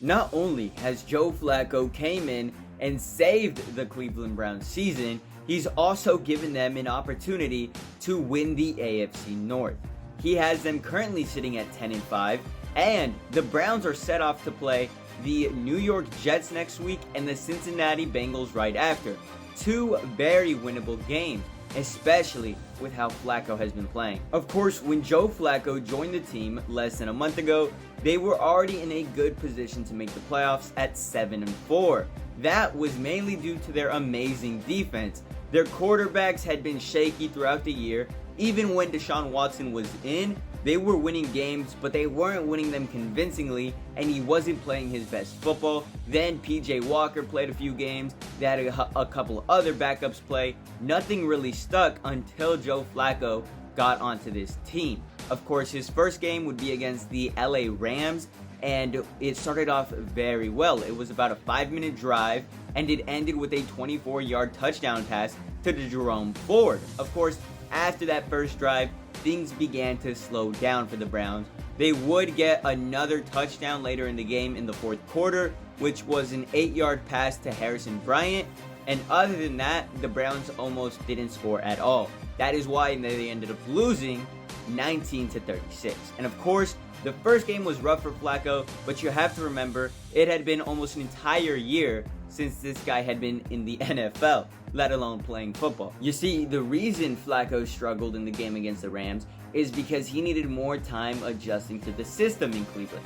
Not only has Joe Flacco came in and saved the Cleveland Browns season, he's also given them an opportunity to win the AFC North. He has them currently sitting at 10-5, and the Browns are set off to play the New York Jets next week and the Cincinnati Bengals right after. Two very winnable games, especially with how Flacco has been playing. Of course, when Joe Flacco joined the team less than a month ago, they were already in a good position to make the playoffs at 7-4. That was mainly due to their amazing defense. Their quarterbacks had been shaky throughout the year. Even when Deshaun Watson was in, they were winning games, but they weren't winning them convincingly, and he wasn't playing his best football. Then PJ Walker played a few games. They had a couple other backups play. Nothing really stuck until Joe Flacco got onto this team. Of course, his first game would be against the LA Rams, and it started off very well. It was about a 5-minute drive, and it ended with a 24-yard touchdown pass to Jerome Ford. Of course, after that first drive, things began to slow down for the Browns. They would get another touchdown later in the game in the fourth quarter, which was an 8-yard pass to Harrison Bryant. And other than that, the Browns almost didn't score at all. That is why they ended up losing 19-36. And of course, the first game was rough for Flacco, but you have to remember, it had been almost an entire year since this guy had been in the NFL, let alone playing football. You see, the reason Flacco struggled in the game against the Rams is because he needed more time adjusting to the system in Cleveland.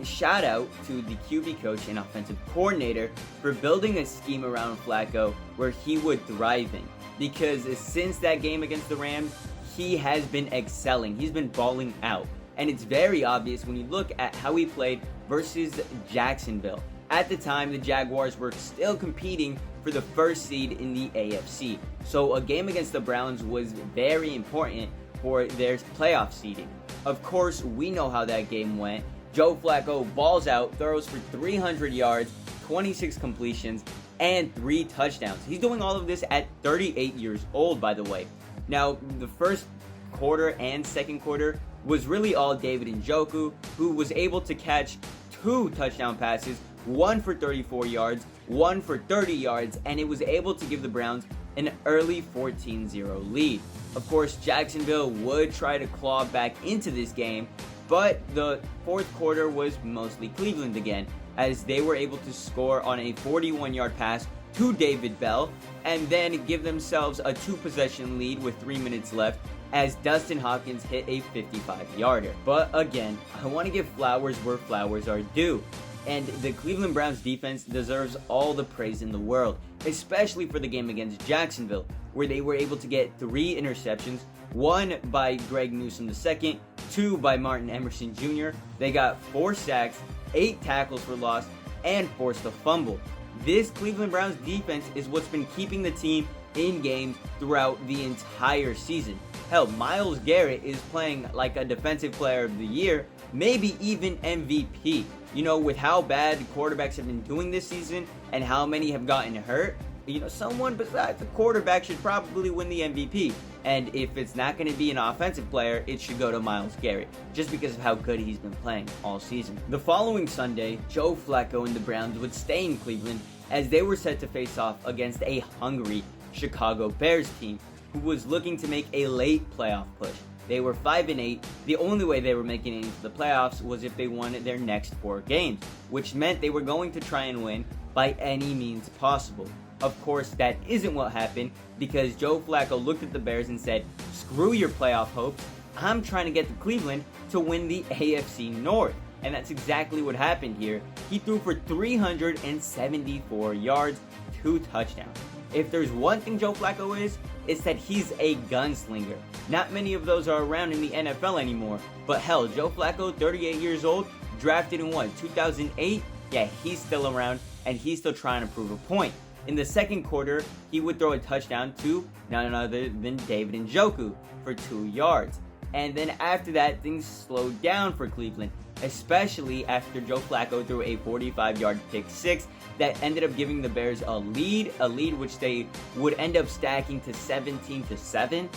Shout out to the QB coach and offensive coordinator for building a scheme around Flacco where he would thrive in. Because since that game against the Rams, he has been excelling. He's been balling out. And it's very obvious when you look at how he played versus Jacksonville. At the time, the Jaguars were still competing for the first seed in the AFC. So a game against the Browns was very important for their playoff seeding. Of course, we know how that game went. Joe Flacco balls out, throws for 300 yards, 26 completions, and 3 touchdowns. He's doing all of this at 38 years old, by the way. Now, the first quarter and second quarter was really all David Njoku, who was able to catch 2 touchdown passes, one for 34 yards, one for 30 yards, and it was able to give the Browns an early 14-0 lead. Of course, Jacksonville would try to claw back into this game, but the fourth quarter was mostly Cleveland again, as they were able to score on a 41-yard pass to David Bell, and then give themselves a 2-possession lead with 3 minutes left, as Dustin Hopkins hit a 55-yarder. But again, I want to give flowers where flowers are due. And the Cleveland Browns defense deserves all the praise in the world, especially for the game against Jacksonville, where they were able to get 3 interceptions, 1 by Greg Newsome II, 2 by Martin Emerson Jr. They got 4 sacks, 8 tackles for loss, and forced a fumble. This Cleveland Browns defense is what's been keeping the team in games throughout the entire season. Hell, Myles Garrett is playing like a defensive player of the year, maybe even MVP. You know, with how bad the quarterbacks have been doing this season and how many have gotten hurt, someone besides the quarterback should probably win the MVP. And if it's not going to be an offensive player, it should go to Myles Garrett, just because of how good he's been playing all season. The following Sunday, Joe Flacco and the Browns would stay in Cleveland as they were set to face off against a hungry Chicago Bears team who was looking to make a late playoff push. They were 5-8. The only way they were making it into the playoffs was if they won their next 4 games, which meant they were going to try and win by any means possible. Of course, that isn't what happened, because Joe Flacco looked at the Bears and said, "Screw your playoff hopes. I'm trying to get to Cleveland to win the AFC North." And that's exactly what happened here. He threw for 374 yards, 2 touchdowns. If there's one thing Joe Flacco is, it's that he's a gunslinger. Not many of those are around in the NFL anymore. But hell, Joe Flacco, 38 years old, drafted in 2008? Yeah, he's still around, and he's still trying to prove a point. In the second quarter, he would throw a touchdown to none other than David Njoku for 2 yards. And then after that, things slowed down for Cleveland, especially after Joe Flacco threw a 45-yard pick six that ended up giving the Bears a lead which they would end up stacking to 17-7.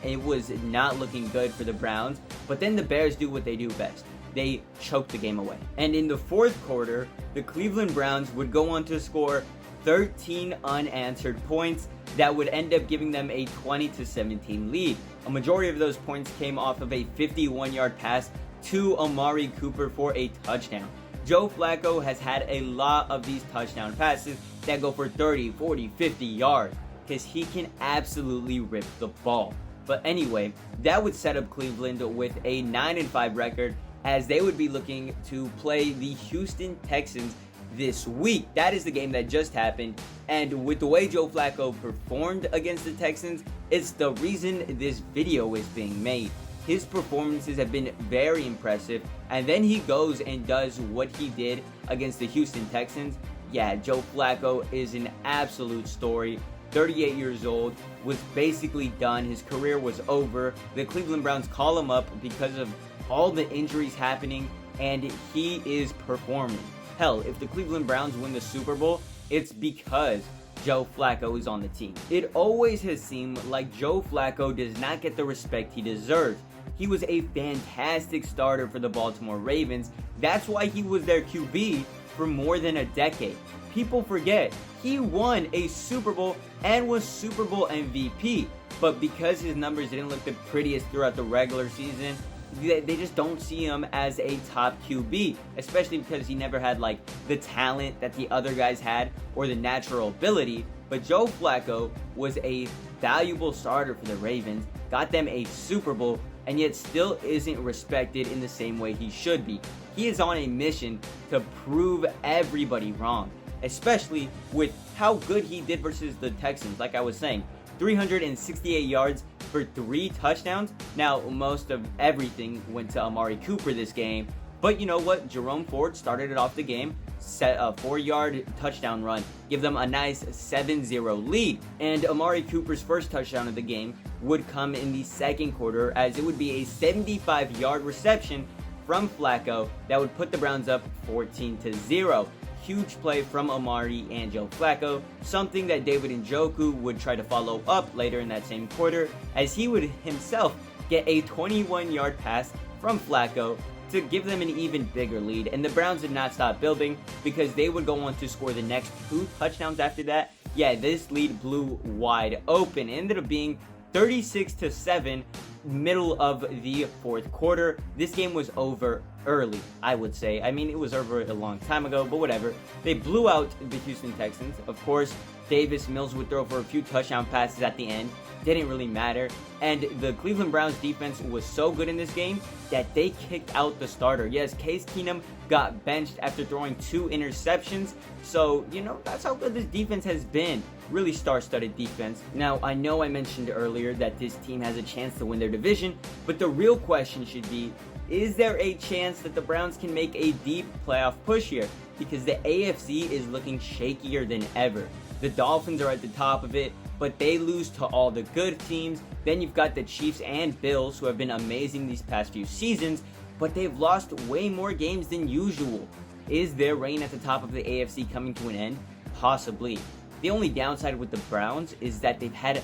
It was not looking good for the Browns, but then the Bears do what they do best. they choked the game away. And in the fourth quarter, the Cleveland Browns would go on to score 13 unanswered points that would end up giving them a 20-17 lead. A majority of those points came off of a 51-yard pass to Amari Cooper for a touchdown. Joe Flacco has had a lot of these touchdown passes that go for 30, 40, 50 yards because he can absolutely rip the ball. But anyway, that would set up Cleveland with a 9-5 record as they would be looking to play the Houston Texans this week. That is the game that just happened, and with the way Joe Flacco performed against the Texans, it's the reason this video is being made. His performances have been very impressive, and then he goes and does what he did against the Houston Texans. Yeah, Joe Flacco is an absolute story. 38 years old, was basically done. His career was over. The Cleveland Browns call him up because of all the injuries happening, and he is performing. Hell, if the Cleveland Browns win the Super Bowl, it's because Joe Flacco is on the team. It always has seemed like Joe Flacco does not get the respect he deserves. He was a fantastic starter for the Baltimore Ravens. That's why he was their QB for more than a decade. People forget, he won a Super Bowl and was Super Bowl MVP. But because his numbers didn't look the prettiest throughout the regular season, they just don't see him as a top QB, especially because he never had like the talent that the other guys had or the natural ability. But Joe Flacco was a valuable starter for the Ravens, got them a Super Bowl, and yet still isn't respected in the same way he should be. He is on a mission to prove everybody wrong, especially with how good he did versus the Texans. Like I was saying, 368 yards for 3 touchdowns. Now, most of everything went to Amari Cooper this game, but you know what? Jerome Ford started it off the game, set a 4-yard touchdown run, give them a nice 7-0 lead. And Amari Cooper's first touchdown of the game would come in the second quarter, as it would be a 75-yard reception from Flacco that would put the Browns up 14-0. Huge play from Amari and Joe Flacco, something that David Njoku would try to follow up later in that same quarter, as he would himself get a 21-yard pass from Flacco to give them an even bigger lead. And the Browns did not stop building, because they would go on to score the next 2 touchdowns after that. Yeah, this lead blew wide open. It ended up being 36-7 middle of the fourth quarter. This game was over early, I would say. I mean, it was over a long time ago, but whatever. They blew out the Houston Texans. Of course, Davis Mills would throw for a few touchdown passes at the end. Didn't really matter. And the Cleveland Browns defense was so good in this game that they kicked out the starter. Yes, Case Keenum got benched after throwing 2 interceptions. So, you know, that's how good this defense has been. Really star-studded defense. Now, I know I mentioned earlier that this team has a chance to win their division, but the real question should be, is there a chance that the Browns can make a deep playoff push here? Because the AFC is looking shakier than ever. The Dolphins are at the top of it, but they lose to all the good teams. Then you've got the Chiefs and Bills, who have been amazing these past few seasons, but they've lost way more games than usual. Is their reign at the top of the AFC coming to an end? Possibly. The only downside with the Browns is that they've had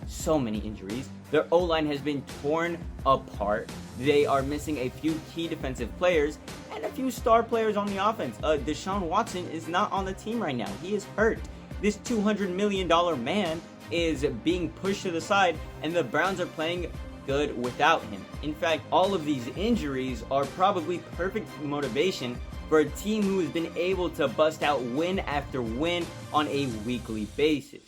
so many injuries. Their O-line has been torn apart. They are missing a few key defensive players and a few star players on the offense. Deshaun Watson is not on the team right now. He is hurt. This $200 million man is being pushed to the side, and the Browns are playing good without him. In fact, all of these injuries are probably perfect motivation for a team who has been able to bust out win after win on a weekly basis.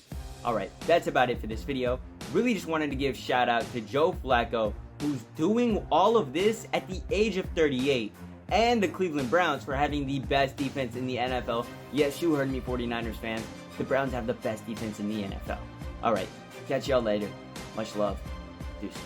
Alright, that's about it for this video. Really just wanted to give shout out to Joe Flacco, who's doing all of this at the age of 38, and the Cleveland Browns for having the best defense in the NFL. Yes, you heard me, 49ers fans. The Browns have the best defense in the NFL. Alright, catch y'all later. Much love. Deuces.